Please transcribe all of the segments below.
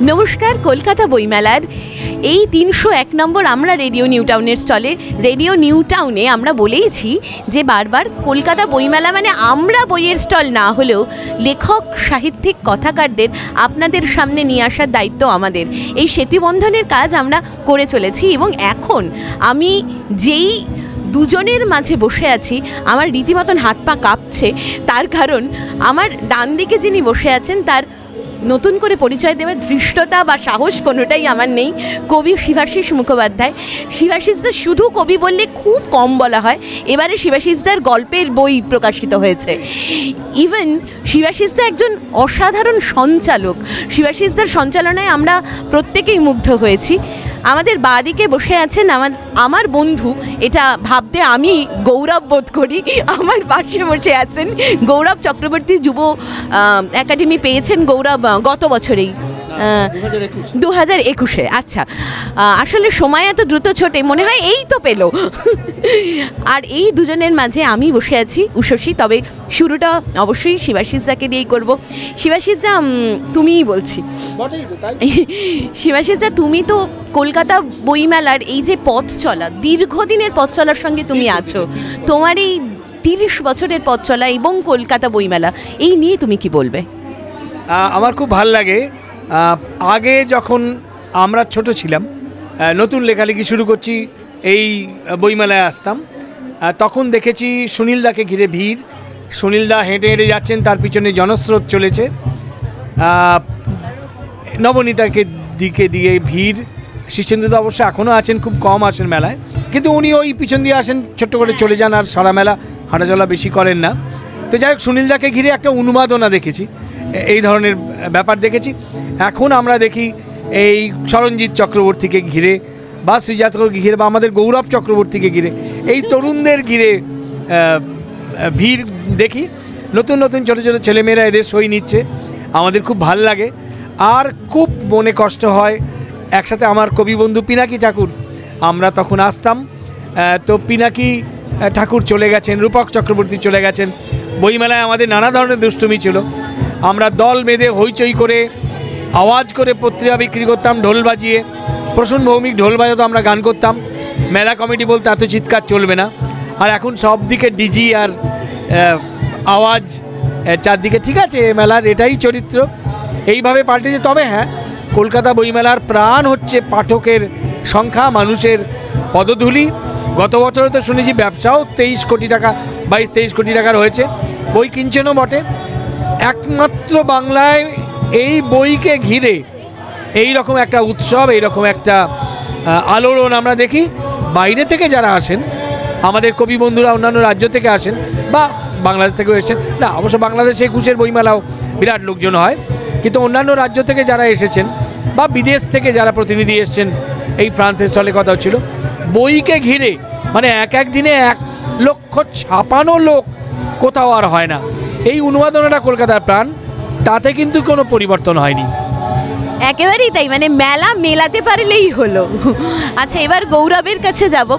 নমস্কার, কলকাতা বইমেলার এই ৩০১ নম্বর আমরা রেডিও নিউ টাউনের স্টলে। রেডিও নিউ টাউনে আমরা বলেইছি যে বারবার কলকাতা বইমেলা মানে আমরা বইয়ের স্টল না হলেও লেখক, সাহিত্যিক, কথাকারদের আপনাদের সামনে নিয়ে আসার দায়িত্ব আমাদের। এই সেতুবন্ধনের কাজ আমরা করে চলেছি এবং এখন আমি যেই দুজনের মাঝে বসে আছি আমার রীতিমতন হাত পা কাঁপছে। তার কারণ আমার ডান দিকে যিনি বসে আছেন তার নতুন করে পরিচয় দেওয়ার ধৃষ্টতা বা সাহস কোনোটাই আমার নেই। কবি শিবাশিস মুখোপাধ্যায়। শিবাশিসদা শুধু কবি বললে খুব কম বলা হয়, এবারে শিবাশিসদার গল্পের বই প্রকাশিত হয়েছে। ইভেন শিবাশিসদা একজন অসাধারণ সঞ্চালক। শিবাশিসদার সঞ্চালনায় আমরা প্রত্যেকেই মুগ্ধ হয়েছি। আমাদের বাঁদিকে বসে আছেন আমার বন্ধু, এটা ভাবতে আমি গৌরব বোধ করি। আমার পাশে বসে আছেন গৌরব চক্রবর্তী। যুব একাডেমি পেয়েছেন গৌরব গত বছরেই 2021-এ। আচ্ছা, আসলে সময় এত দ্রুত ছোটে, মনে হয় এই তো পেল। আর এই দুজনের মাঝে আমি বসে আছি উষসী। তবে শুরুটা অবশ্যই শিবাশিসদাকে দিয়েই করব। শিবাশিসদা, তুমিই বলছি। শিবাশিসদা, তুমি তো কলকাতা বইমেলার এই যে পথ চলা, দীর্ঘদিনের পথ চলার সঙ্গে তুমি আছো। তোমার এই 30 বছরের পথ চলা এবং কলকাতা বইমেলা, এই নিয়ে তুমি কি বলবে? আমার খুব ভাল লাগে। আগে যখন আমরা ছোট ছিলাম, নতুন লেখালেখি শুরু করছি, এই বইমেলায় আসতাম, তখন দেখেছি সুনীলদাকে ঘিরে ভিড়। সুনীলদা হেঁটে হেঁটে যাচ্ছেন, তার পিছনে জনস্রোত চলেছে। নবনীতাকে দিকে দিয়ে ভিড়। শীর্ষেন্দুদা অবশ্য এখনও আছেন, খুব কম আসেন মেলায়, কিন্তু উনি ওই পিছন দিয়ে আসেন, ছোট্ট করে চলে যান, আর সারা মেলা হাঁটাচলা বেশি করেন না। তো যাই হোক, সুনীলদাকে ঘিরে একটা উন্মাদনা দেখেছি, এই ধরনের ব্যাপার দেখেছি। এখন আমরা দেখি এই সরঞ্জিৎ চক্রবর্তীকে ঘিরে বা শ্রীজাতকে ঘিরে বা আমাদের গৌরব চক্রবর্তীকে ঘিরে এই তরুণদের ঘিরে ভিড় দেখি। নতুন নতুন ছোটো ছোটো ছেলেমেয়েরা এদের সই নিচ্ছে, আমাদের খুব ভাল লাগে। আর খুব মনে কষ্ট হয়, একসাথে আমার কবি বন্ধু পিনাকি ঠাকুর, আমরা তখন আসতাম, তো পিনাকি ঠাকুর চলে গেছেন, রূপক চক্রবর্তী চলে গেছেন। বইমেলায় আমাদের নানা ধরনের দুষ্টুমি ছিল। আমরা দল বেঁধে হইচই করে আওয়াজ করে পত্রিকা বিক্রি করতাম ঢোল বাজিয়ে। প্রসূন ভৌমিক ঢোল বাজাতো, আমরা গান করতাম। মেলা কমিটি বলতে এত চিৎকার চলবে না। আর এখন সব দিকে ডিজি আর আওয়াজ চারদিকে। ঠিক আছে, মেলার এটাই চরিত্র, এইভাবে পাল্টেছে। তবে হ্যাঁ, কলকাতা বইমেলার প্রাণ হচ্ছে পাঠকের সংখ্যা, মানুষের পদধূলি। গত বছরে তো শুনেছি ব্যবসাও 23 কোটি টাকা, 22-23 কোটি টাকার হয়েছে। বই কিনছেনও বটে। একমাত্র বাংলায় এই বইকে ঘিরে এই রকম একটা উৎসব, এই রকম একটা আলোড়ন আমরা দেখি। বাইরে থেকে যারা আসেন, আমাদের কবি বন্ধুরা অন্যান্য রাজ্য থেকে আসেন বা বাংলাদেশ থেকেও এসেছেন, না অবশ্য বাংলাদেশে 21-এর বইমেলাও বিরাট লোকজন হয়, কিন্তু অন্যান্য রাজ্য থেকে যারা এসেছেন বা বিদেশ থেকে যারা প্রতিনিধি এসেছেন, এই ফ্রান্সের স্টলে কথা হচ্ছিল, বইকে ঘিরে মানে এক দিনে 1,56,000 লোক কোথাও আর হয় না। এই উন্মাদনাটা কলকাতার প্রাণ, তাতে কিন্তু কোনো পরিবর্তন হয়নি। একেবারেই তাই, মানে মেলা মেলাতে পারলেই হলো। আচ্ছা, এবার গৌরবের কাছে যাব।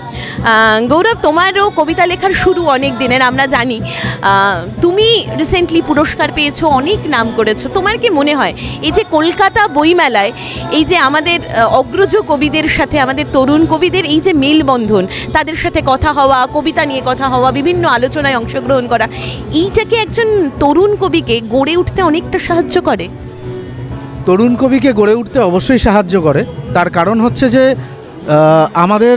গৌরব, তোমারও কবিতা লেখার শুরু অনেক দিনের, আমরা জানি। তুমি রিসেন্টলি পুরস্কার পেয়েছো, অনেক নাম করেছো। তোমার কি মনে হয় এই যে কলকাতা বইমেলায় এই যে আমাদের অগ্রজ কবিদের সাথে আমাদের তরুণ কবিদের এই যে মেলবন্ধন, তাদের সাথে কথা হওয়া, কবিতা নিয়ে কথা হওয়া, বিভিন্ন আলোচনায় অংশগ্রহণ করা, এইটাকে একজন তরুণ কবিকে গড়ে উঠতে অনেকটা সাহায্য করে? তরুণ কবিকে গড়ে উঠতে অবশ্যই সাহায্য করে। তার কারণ হচ্ছে যে আমাদের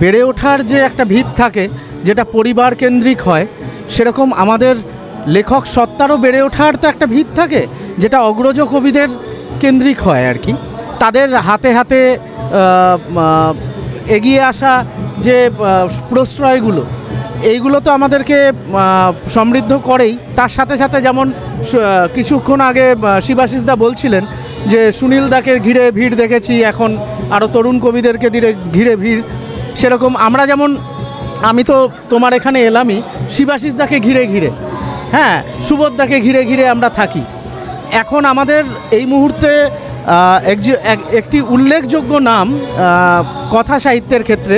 বেড়ে ওঠার যে একটা ভিত থাকে, যেটা পরিবার কেন্দ্রিক হয়, সেরকম আমাদের লেখক সত্তারও বেড়ে ওঠার তো একটা ভিত থাকে, যেটা অগ্রজ কবিদের কেন্দ্রিক হয় আর কি। তাদের হাতে হাতে এগিয়ে আসা যে প্রশ্রয়গুলো, এইগুলো তো আমাদেরকে সমৃদ্ধ করেই। তার সাথে সাথে যেমন কিছুক্ষণ আগে শিবাশিসদা বলছিলেন যে সুনীলদাকে ঘিরে ভিড় দেখেছি, এখন আরও তরুণ কবিদেরকে ঘিরে ভিড়। সেরকম আমরা যেমন, আমি তো তোমার এখানে এলামই শিবাশিসদাকে ঘিরে ঘিরে, হ্যাঁ, সুবোধদাকে ঘিরে ঘিরে আমরা থাকি। এখন আমাদের এই মুহূর্তে একটি উল্লেখযোগ্য নাম কথা সাহিত্যের ক্ষেত্রে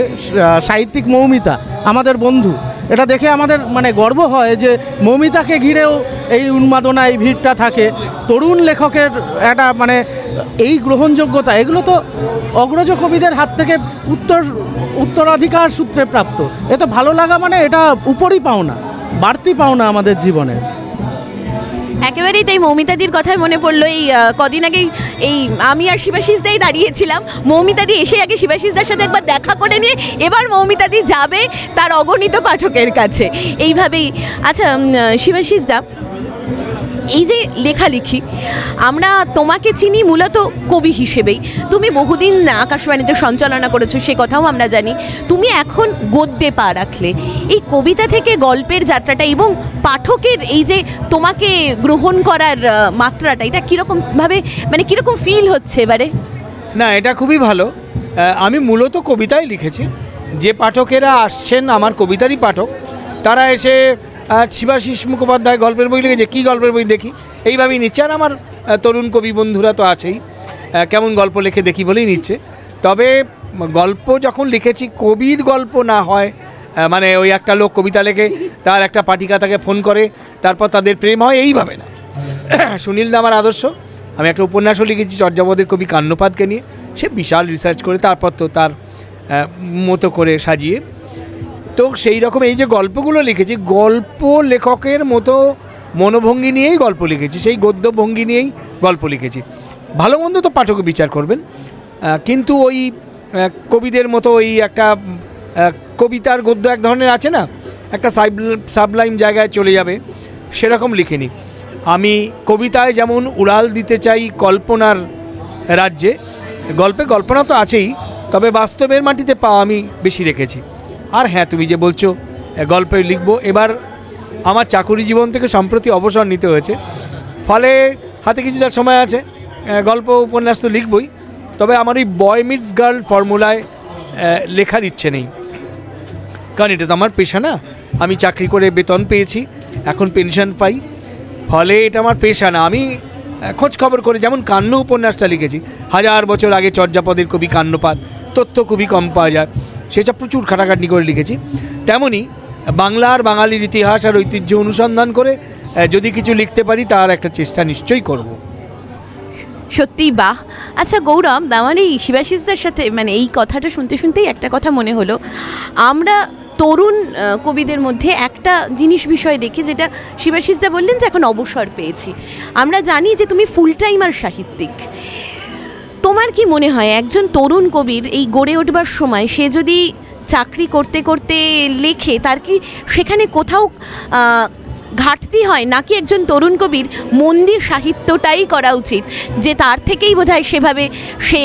সাহিত্যিক মৌমিতা, আমাদের বন্ধু, এটা দেখে আমাদের মানে গর্ব হয় যে মৌমিতাকে ঘিরেও এই উন্মাদনা, এই ভিড়টা থাকে। তরুণ লেখকের একটা মানে এই গ্রহণযোগ্যতা, এগুলো তো অগ্রজ কবিদের হাত থেকে উত্তরাধিকার সূত্রে প্রাপ্ত। এ তো ভালো লাগা মানে এটা উপরই পাওনা, বাড়তি পাওনা আমাদের জীবনে। একেবারেই তাই। মৌমিতাদির কথায় মনে পড়লো, এই কদিন আগে এই আমি আর শিবাশিসদাই দাঁড়িয়েছিলাম, মৌমিতাদি এসে আগে শিবাশিসদার সাথে একবার দেখা করে নিয়ে এবার মৌমিতাদি যাবে তার অগণিত পাঠকের কাছে, এইভাবেই। আচ্ছা শিবাশিসদা, এই যে লেখালেখি, আমরা তোমাকে চিনি মূলত কবি হিসেবেই। তুমি বহুদিন আকাশবাণীতে সঞ্চালনা করেছো, সে কথাও আমরা জানি। তুমি এখন গদ্যে পা রাখলে, এই কবিতা থেকে গল্পের যাত্রাটা এবং পাঠকের এই যে তোমাকে গ্রহণ করার মাত্রাটা, এটা কীরকমভাবে মানে কীরকম ফিল হচ্ছে এবারে? না, এটা খুবই ভালো। আমি মূলত কবিতাই লিখেছি। যে পাঠকেরা আসছেন আমার কবিতারই পাঠক, তারা এসে শিবাশিস মুখোপাধ্যায় গল্পের বই লিখেছে, কী গল্পের বই দেখি, এইভাবেই নিচ্ছে। আর আমার তরুণ কবি বন্ধুরা তো আছেই, কেমন গল্প লেখে দেখি বলেই নিচ্ছে। তবে গল্প যখন লিখেছি, কবির গল্প না হয়, মানে ওই একটা লোক কবিতা লেখে, তার একটা পাঠিকা তাকে ফোন করে, তারপর তাদের প্রেম হয়, এইভাবে না। সুনীল দা আমার আদর্শ। আমি একটা উপন্যাসও লিখেছি চর্যাপদের কবি কান্নপাদকে নিয়ে, সে বিশাল রিসার্চ করে তারপর তো তার মতো করে সাজিয়ে। তো সেই রকম এই যে গল্পগুলো লিখেছি, গল্প লেখকের মতো মনোভঙ্গি নিয়েই গল্প লিখেছি, সেই গদ্যভঙ্গি নিয়েই গল্প লিখেছি। ভালো মন্দ তো পাঠক বিচার করবেন, কিন্তু ওই কবিদের মতো ওই একটা কবিতার গদ্য এক ধরনের আছে না, একটা সাবলাইম জায়গায় চলে যাবে, সেরকম লিখিনি। আমি কবিতায় যেমন উড়াল দিতে চাই কল্পনার রাজ্যে, গল্পে কল্পনা তো আছেই, তবে বাস্তবের মাটিতে পা আমি বেশি রেখেছি। আর হ্যাঁ, তুমি যে বলছো গল্পে লিখবো, এবার আমার চাকুরি জীবন থেকে সম্প্রতি অবসর নিতে হয়েছে, ফলে হাতে কিছুটা সময় আছে, গল্প উপন্যাস তো লিখবই। তবে আমার ওই বয় মিটস গার্ল ফর্মুলায় লেখার ইচ্ছে নেই, কারণ এটা তো আমার পেশা না। আমি চাকরি করে বেতন পেয়েছি, এখন পেনশন পাই, ফলে এটা আমার পেশা না। আমি খোঁজ খবর করে, যেমন কান্ন উপন্যাসটা লিখেছি 1000 বছর আগে চর্যাপদের কবি কান্নপাদ, তথ্য খুবই কম পাওয়া যায়, সেটা প্রচুর খাটাখাটনি করে লিখেছি। তেমনই বাংলার বাঙালির ইতিহাস আর ঐতিহ্য অনুসন্ধান করে যদি কিছু লিখতে পারি, তার একটা চেষ্টা নিশ্চয়ই করব। সত্যিই বাহ। আচ্ছা গৌরব, আমার এই শিবাশিসদার সাথে মানে এই কথাটা শুনতে শুনতেই একটা কথা মনে হলো। আমরা তরুণ কবিদের মধ্যে একটা জিনিস বিষয় দেখি, যেটা শিবাশিসদা বললেন যে এখন অবসর পেয়েছি। আমরা জানি যে তুমি ফুল টাইমার সাহিত্যিক। তোমার কি মনে হয় একজন তরুণ কবির এই গড়ে উঠবার সময় সে যদি চাকরি করতে করতে লেখে, তার কি সেখানে কোথাও ঘাটতি হয়, নাকি একজন তরুণ কবির মন্দির সাহিত্যটাই করা উচিত, যে তার থেকেই বোধহয় সেভাবে সে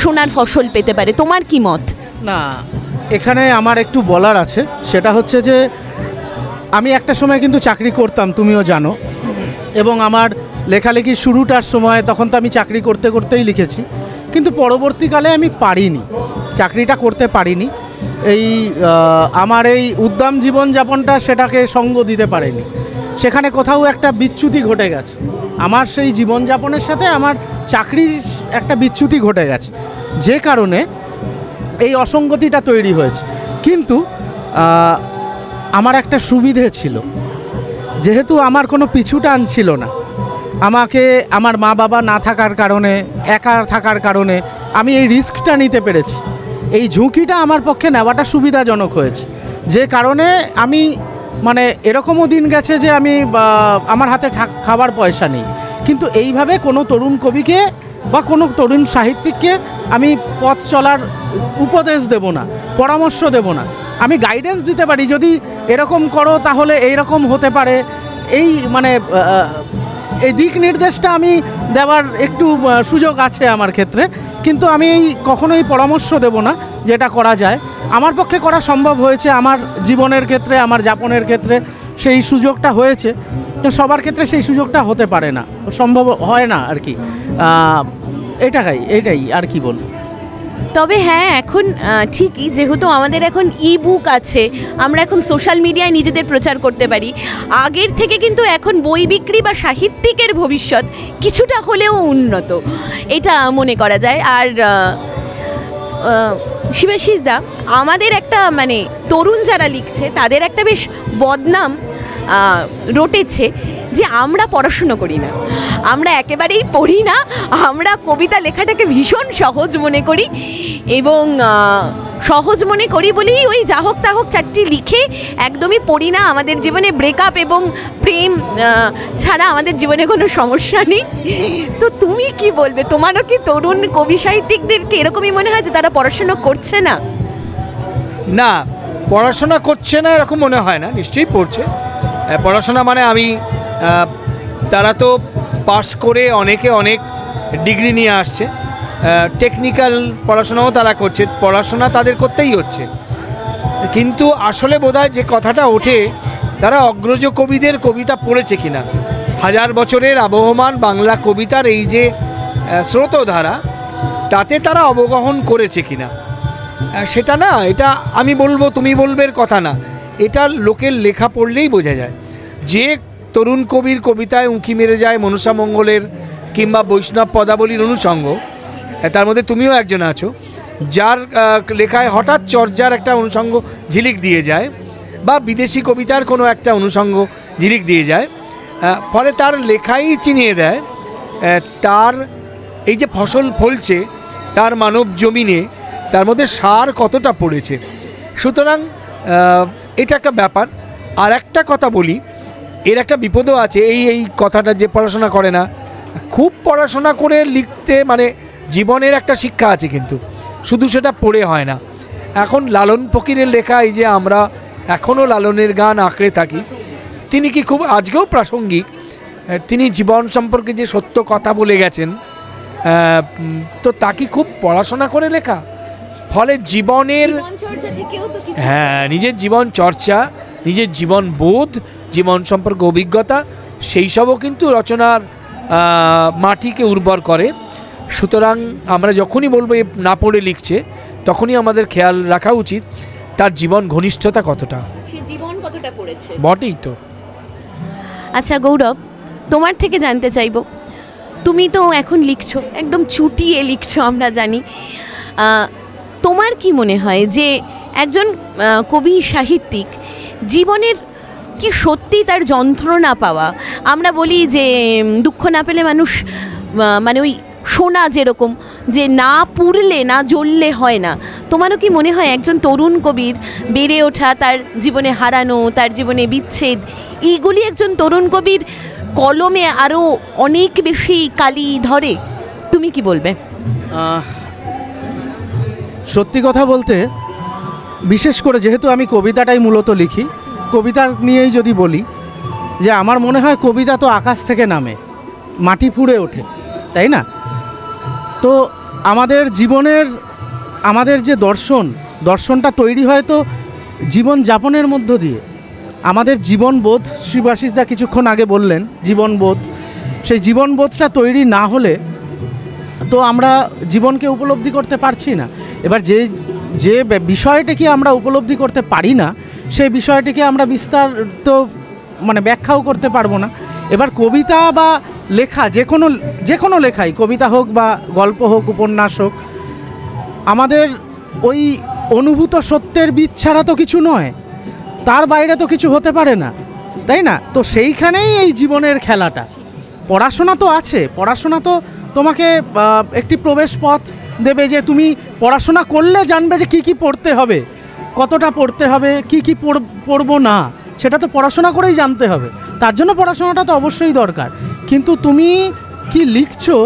সোনার ফসল পেতে পারে? তোমার কি মত? না, এখানে আমার একটু বলার আছে। সেটা হচ্ছে যে আমি একটা সময় কিন্তু চাকরি করতাম, তুমিও জানো, এবং আমার লেখালেখির শুরুটার সময় তখন তো আমি চাকরি করতে করতেই লিখেছি, কিন্তু পরবর্তীকালে আমি পারিনি, চাকরিটা করতে পারিনি। এই আমার এই উদ্দাম জীবনযাপনটা সেটাকে সঙ্গ দিতে পারেনি, সেখানে কোথাও একটা বিচ্যুতি ঘটে গেছে। আমার সেই জীবনযাপনের সাথে আমার চাকরির একটা বিচ্যুতি ঘটে গেছে, যে কারণে এই অসঙ্গতিটা তৈরি হয়েছে। কিন্তু আমার একটা সুবিধে ছিল, যেহেতু আমার কোনো পিছু টান ছিল না, আমাকে আমার মা বাবা না থাকার কারণে, একা থাকার কারণে আমি এই রিস্কটা নিতে পেরেছি। এই ঝুঁকিটা আমার পক্ষে নেওয়াটা সুবিধাজনক হয়েছে, যে কারণে আমি মানে এরকমও দিন গেছে যে আমি আমার হাতে খাবার পয়সা নেই, কিন্তু এইভাবে কোনো তরুণ কবিকে বা কোনো তরুণ সাহিত্যিককে আমি পথ চলার উপদেশ দেব না, পরামর্শ দেব না। আমি গাইডেন্স দিতে পারি, যদি এরকম করো তাহলে এইরকম হতে পারে, এই মানে এই দিক নির্দেশটা আমি দেওয়ার একটু সুযোগ আছে আমার ক্ষেত্রে, কিন্তু আমি কখনোই পরামর্শ দেব না যেটা করা যায়। আমার পক্ষে করা সম্ভব হয়েছে, আমার জীবনের ক্ষেত্রে, আমার যাপনের ক্ষেত্রে সেই সুযোগটা হয়েছে। তো সবার ক্ষেত্রে সেই সুযোগটা হতে পারে না, সম্ভব হয় না আর কি। এটাই আর কি বলবো। তবে হ্যাঁ, এখন ঠিকই, যেহেতু আমাদের এখন ই বুক আছে, আমরা এখন সোশ্যাল মিডিয়ায় নিজেদের প্রচার করতে পারি, আগের থেকে কিন্তু এখন বই বিক্রি বা সাহিত্যিকের ভবিষ্যৎ কিছুটা হলেও উন্নত, এটা মনে করা যায়। আর শিবাশিসদা, আমাদের একটা মানে তরুণ যারা লিখছে তাদের একটা বেশ বদনাম রটেছে যে আমরা পড়াশুনো করি না, আমরা একেবারেই পড়ি না, আমরা কবিতা লেখাটাকে ভীষণ সহজ মনে করি এবং সহজ মনে করি বলেই ওই যা হোক তা হোক চারটি লিখে একদমই পড়ি না। আমাদের জীবনে ব্রেকআপ এবং প্রেম ছাড়া আমাদের জীবনে কোনো সমস্যা নেই। তো তুমি কি বলবে, তোমারও কি তরুণ কবি সাহিত্যিকদেরকে এরকমই মনে হয় যে তারা পড়াশুনো করছে না? না, পড়াশোনা করছে না এরকম মনে হয় না, নিশ্চয়ই পড়ছে। পড়াশোনা মানে আমি তারা তো পাস করে অনেকে অনেক ডিগ্রি নিয়ে আসছে, টেকনিক্যাল পড়াশোনাও তারা করছে, পড়াশোনা তাদের করতেই হচ্ছে। কিন্তু আসলে বোধহয় যে কথাটা ওঠে, তারা অগ্রজ কবিদের কবিতা পড়েছে কিনা, হাজার বছরের আবহমান বাংলা কবিতার এই যে স্রোতধারা, তাতে তারা অবগাহন করেছে কিনা সেটা না, এটা আমি বলবো তুমি বলবে কথা না, এটা লোকের লেখা পড়লেই বোঝা যায়। যে তরুণ কবির কবিতায় উঁকি মেরে যায় মনসা মঙ্গলের কিংবা বৈষ্ণব পদাবলীর অনুষঙ্গ, তার মধ্যে তুমিও একজন আছো, যার লেখায় হঠাৎ চর্যার একটা অনুষঙ্গ ঝিলিক দিয়ে যায় বা বিদেশি কবিতার কোনো একটা অনুষঙ্গ ঝিলিক দিয়ে যায়, ফলে তার লেখাই চিনিয়ে দেয় তার এই যে ফসল ফলছে তার মানব জমিনে, তার মধ্যে সার কতটা পড়েছে। সুতরাং এটা একটা ব্যাপার। আর একটা কথা বলি, এর একটা বিপদও আছে, এই কথাটা যে পড়াশোনা করে না, খুব পড়াশোনা করে লিখতে মানে জীবনের একটা শিক্ষা আছে, কিন্তু শুধু সেটা পড়ে হয় না। এখন লালন ফকিরের লেখা, এই যে আমরা এখনও লালনের গান আঁকড়ে থাকি, তিনি কি খুব আজকেও প্রাসঙ্গিক, তিনি জীবন সম্পর্কে যে সত্য কথা বলে গেছেন, তো তা কি খুব পড়াশোনা করে লেখা? ফলে জীবনের নিজের জীবন চর্চা, নিজের জীবন বোধ, জীবন সম্পর্কে অভিজ্ঞতা, সেই সবও কিন্তু রচনার মাটিকে উর্বর করে। সুতরাং আমরা যখনই বলবো না পড়ে লিখছে, তখনই আমাদের খেয়াল রাখা উচিত তার জীবন ঘনিষ্ঠতা কতটা, সে জীবন কতটা পড়েছে। বটেই তো। আচ্ছা গৌরব, তোমার থেকে জানতে চাইবো, তুমি তো এখন লিখছো, একদম চুটিয়ে লিখছো আমরা জানি, তোমার কি মনে হয় যে একজন কবি সাহিত্যিক জীবনের কি সত্যি তার যন্ত্রণা পাওয়া, আমরা বলি যে দুঃখ না পেলে মানুষ মানে ওই সোনা যেরকম, যে না পুড়লে না জ্বললে হয় না, তোমারও কি মনে হয় একজন তরুণ কবির বেড়ে ওঠা, তার জীবনে হারানো, তার জীবনে বিচ্ছেদ, এইগুলি একজন তরুণ কবির কলমে আরও অনেক বেশি কালি ধরে? তুমি কি বলবে? সত্যি কথা বলতে, বিশেষ করে যেহেতু আমি কবিতাটাই মূলত লিখি, কবিতা নিয়েই যদি বলি, যে আমার মনে হয় কবিতা তো আকাশ থেকে নামে, মাটি ফুঁড়ে ওঠে, তাই না? তো আমাদের জীবনের, আমাদের যে দর্শনটা তৈরি হয় তো জীবন যাপনের মধ্য দিয়ে। আমাদের জীবনবোধ, শিবাশিসদা কিছুক্ষণ আগে বললেন জীবনবোধ, সেই জীবনবোধটা তৈরি না হলে তো আমরা জীবনকে উপলব্ধি করতে পারছি না। এবার যে বিষয়টিকে আমরা উপলব্ধি করতে পারি না, সেই বিষয়টিকে আমরা বিস্তারিত মানে ব্যাখ্যাও করতে পারবো না। এবার কবিতা বা লেখা, যে কোনো লেখাই, কবিতা হোক বা গল্প হোক, উপন্যাস হোক, আমাদের ওই অনুভূত সত্যের বীজ ছাড়া তো কিছু নয়, তার বাইরে তো কিছু হতে পারে না, তাই না? তো সেইখানেই এই জীবনের খেলাটা। পড়াশোনা তো আছে, পড়াশোনা তো তোমাকে একটি প্রবেশ পথ দেবে, যে তুমি পড়াশোনা করলে জানবে যে কী পড়তে হবে, কতটা পড়তে হবে, কী পড়বো না, সেটা তো পড়াশোনা করেই জানতে হবে। তার জন্য পড়াশোনাটা তো অবশ্যই দরকার। কিন্তু তুমি কি লিখছো,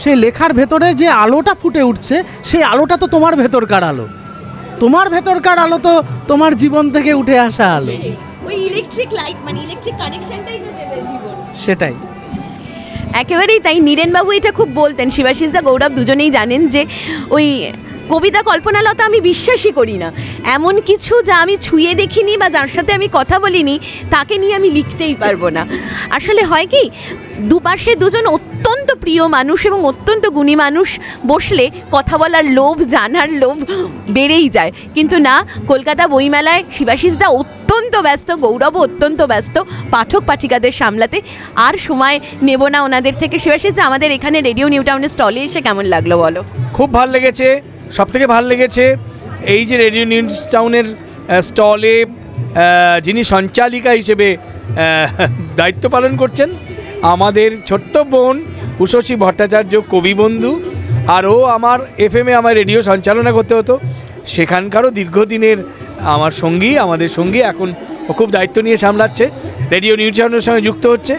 সেই লেখার ভেতরে যে আলোটা ফুটে উঠছে, সেই আলোটা তো তোমার ভেতরকার আলো, তোমার ভেতরকার আলো তো তোমার জীবন থেকে উঠে আসা আলো, ওই ইলেকট্রিক লাইট, মানে ইলেকট্রিক কানেকশনটাই তো দেবে জীবন। সেটাই, একেবারেই তাই। নীরেনবাবু এটা খুব বলতেন, শিবাশিসদা, গৌরব দুজনেই জানেন যে ওই কবিতা কল্পনালতা আমি বিশ্বাসই করি না। এমন কিছু যা আমি ছুঁয়ে দেখিনি বা যার সাথে আমি কথা বলিনি, তাকে নিয়ে আমি লিখতেই পারবো না। আসলে হয় কি, দুপাশে দুজন অত্যন্ত প্রিয় মানুষ এবং অত্যন্ত গুণী মানুষ বসলে কথা বলার লোভ, জানার লোভ বেড়েই যায়। কিন্তু না, কলকাতা বইমেলায় শিবাশিসদা অত্যন্ত ব্যস্ত, গৌরবও অত্যন্ত ব্যস্ত পাঠক পাঠিকাদের সামলাতে, আর সময় নেব না ওনাদের থেকে। শিবাশিসদা, আমাদের এখানে রেডিও নিউ টাউনের স্টলে এসে কেমন লাগলো বলো? খুব ভালো লেগেছে, সবথেকে ভালো লেগেছে এই যে রেডিও নিউজ টাউনের স্টলে যিনি সঞ্চালিকা হিসেবে দায়িত্ব পালন করছেন, আমাদের ছোট্ট বোন উষসী ভট্টাচার্য, কবি বন্ধু। আর ও আমার FM-এ আমার রেডিও সঞ্চালনা করতে হতো, সেখানকারও দীর্ঘদিনের আমার সঙ্গী, আমাদের সঙ্গী। এখন ও খুব দায়িত্ব নিয়ে সামলাচ্ছে, রেডিও নিউ টাউনের সঙ্গে যুক্ত হচ্ছে।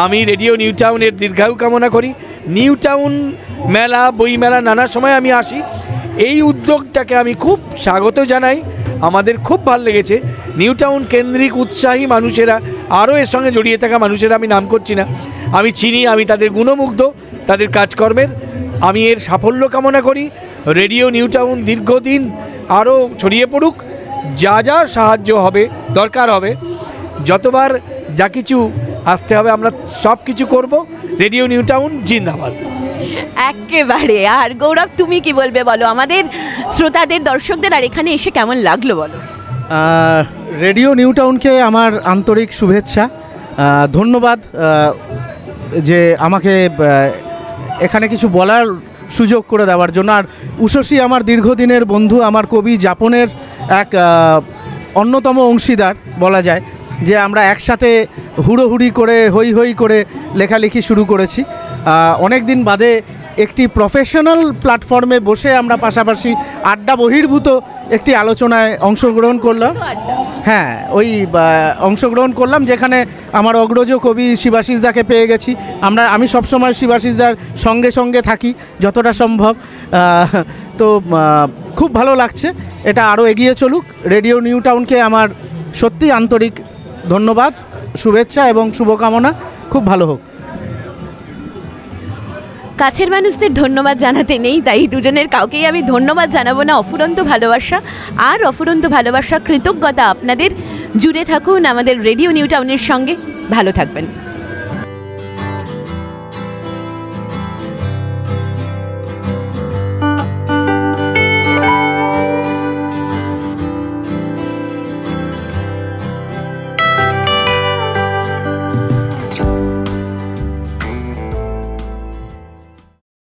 আমি রেডিও নিউ টাউনের দীর্ঘায়ু কামনা করি। নিউ টাউন মেলা, বই মেলা নানা সময় আমি আসি, এই উদ্যোগটাকে আমি খুব স্বাগত জানাই। আমাদের খুব ভালো লেগেছে। নিউ টাউন কেন্দ্রিক উৎসাহী মানুষেরা, আরও এর সঙ্গে জড়িয়ে থাকা মানুষেরা, আমি নাম করছি না, আমি চিনি, আমি তাদের গুণমুগ্ধ তাদের কাজকর্মের। আমি এর সাফল্য কামনা করি। রেডিও নিউ টাউন দীর্ঘদিন আরও ছড়িয়ে পড়ুক। যা যা সাহায্য হবে, দরকার হবে, যতবার যা কিছু আসতে হবে আমরা সব কিছু করব। রেডিও নিউ টাউন জিন্দাবাদ। একেবারে। আর গৌরব, তুমি কি বলবে বলো, আমাদের শ্রোতাদের, দর্শকদের আর এখানে এসে কেমন লাগলো বলো? রেডিও নিউ টাউনকে আমার আন্তরিক শুভেচ্ছা, ধন্যবাদ যে আমাকে এখানে কিছু বলার সুযোগ করে দেওয়ার জন্য। আর উষসী আমার দীর্ঘদিনের বন্ধু, আমার কবি যাপনের এক অন্যতম অংশীদার বলা যায়, যে আমরা একসাথে হুড়োহুড়ি করে, হই হই করে লেখালেখি শুরু করেছি। অনেক দিন বাদে একটি প্রফেশনাল প্ল্যাটফর্মে বসে আমরা পাশাপাশি আড্ডা বহির্ভূত একটি আলোচনায় অংশগ্রহণ করলাম। হ্যাঁ, ওই অংশগ্রহণ করলাম, যেখানে আমার অগ্রজ কবি শিবাশিস দাকে পেয়ে গেছি। আমি সবসময় শিবাশিস দার সঙ্গে সঙ্গে থাকি যতটা সম্ভব। তো খুব ভালো লাগছে, এটা আরও এগিয়ে চলুক। রেডিও নিউ টাউনকে আমার সত্যি আন্তরিক ধন্যবাদ, শুভেচ্ছা এবং শুভকামনা, খুব ভালো হোক। কাছের মানুষদের ধন্যবাদ জানাতে নেই, তাই দুজনের কাউকেই আমি ধন্যবাদ জানাবো না। অফুরন্ত ভালোবাসা, আর অফুরন্ত ভালোবাসা, কৃতজ্ঞতা আপনাদের। জুড়ে থাকুন আমাদের রেডিও নিউ টাউনের সঙ্গে, ভালো থাকবেন।